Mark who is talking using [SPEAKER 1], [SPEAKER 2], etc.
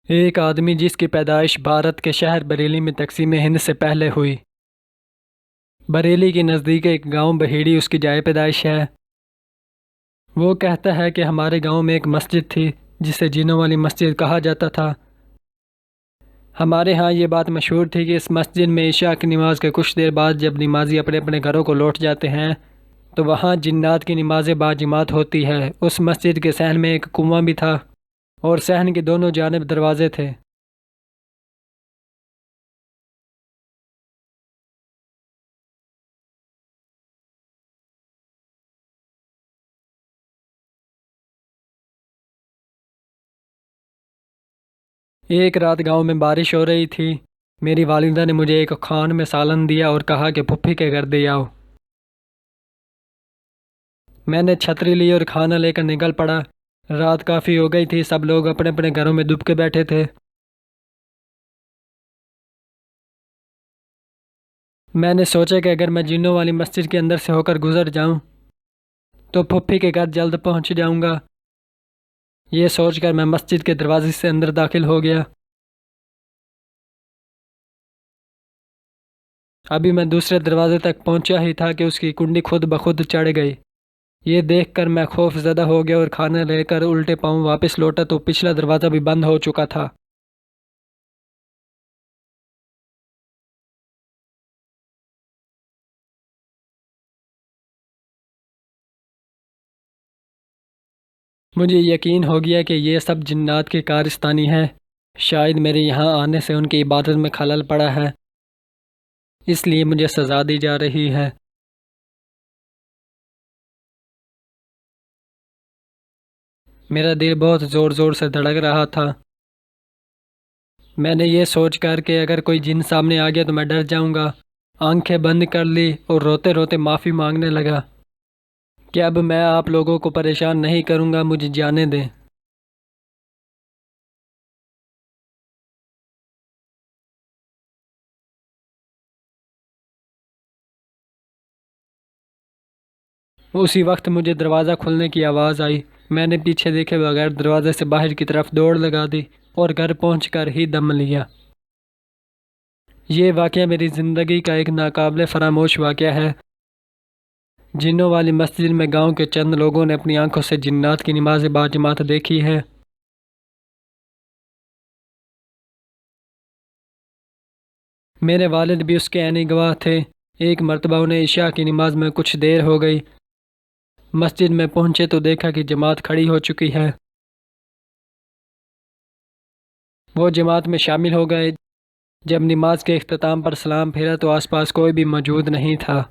[SPEAKER 1] ایک آدمی جس کی پیدائش بھارت کے شہر بریلی میں تقسیم ہند سے پہلے ہوئی۔ بریلی کے نزدیک ایک گاؤں بہیڑی اس کی جائے پیدائش ہے۔ وہ کہتا ہے کہ ہمارے گاؤں میں ایک مسجد تھی جسے جنوں والی مسجد کہا جاتا تھا۔ ہمارے ہاں یہ بات مشہور تھی کہ اس مسجد میں عشاء کی نماز کے کچھ دیر بعد جب نمازی اپنے اپنے گھروں کو لوٹ جاتے ہیں تو وہاں جنات کی نماز باجماعت ہوتی ہے۔ اس مسجد کے صحن میں ایک کنواں بھی تھا اور صحن کے دونوں جانب دروازے تھے۔ ایک رات گاؤں میں بارش ہو رہی تھی۔ میری والدہ نے مجھے ایک خوان میں سالن دیا اور کہا کہ پھپھی کے گھر دے آؤ۔ میں نے چھتری لی اور کھانا لے کر نکل پڑا۔ رات کافی ہو گئی تھی، سب لوگ اپنے اپنے گھروں میں دب کے بیٹھے تھے۔ میں نے سوچا کہ اگر میں جنوں والی مسجد کے اندر سے ہو کر گزر جاؤں تو پھپھی کے گھر جلد پہنچ جاؤں گا۔ یہ سوچ کر میں مسجد کے دروازے سے اندر داخل ہو گیا۔ ابھی میں دوسرے دروازے تک پہنچا ہی تھا کہ اس کی کنڈی خود بخود چڑھ گئی۔ یہ دیکھ کر میں خوف زدہ ہو گیا اور کھانا لے کر الٹے پاؤں واپس لوٹا تو پچھلا دروازہ بھی بند ہو چکا تھا۔ مجھے یقین ہو گیا کہ یہ سب جنات کی کارستانی ہے۔ شاید میرے یہاں آنے سے ان کی عبادت میں خلل پڑا ہے، اس لیے مجھے سزا دی جا رہی ہے۔ میرا دل بہت زور زور سے دھڑک رہا تھا۔ میں نے یہ سوچ کر کہ اگر کوئی جن سامنے آ گیا تو میں ڈر جاؤں گا، آنکھیں بند کر لی اور روتے روتے معافی مانگنے لگا کہ اب میں آپ لوگوں کو پریشان نہیں کروں گا، مجھے جانے دیں۔ اسی وقت مجھے دروازہ کھلنے کی آواز آئی۔ میں نے پیچھے دیکھے بغیر دروازے سے باہر کی طرف دوڑ لگا دی اور گھر پہنچ کر ہی دم لیا۔ یہ واقعہ میری زندگی کا ایک ناقابل فراموش واقعہ ہے۔ جنوں والی مسجد میں گاؤں کے چند لوگوں نے اپنی آنکھوں سے جنات کی نماز باجماعت دیکھی ہے۔ میرے والد بھی اس کے عینی گواہ تھے۔ ایک مرتبہ انہیں عشاء کی نماز میں کچھ دیر ہو گئی۔ مسجد میں پہنچے تو دیکھا کہ جماعت کھڑی ہو چکی ہے۔ وہ جماعت میں شامل ہو گئے۔ جب نماز کے اختتام پر سلام پھیرا تو آس پاس کوئی بھی موجود نہیں تھا۔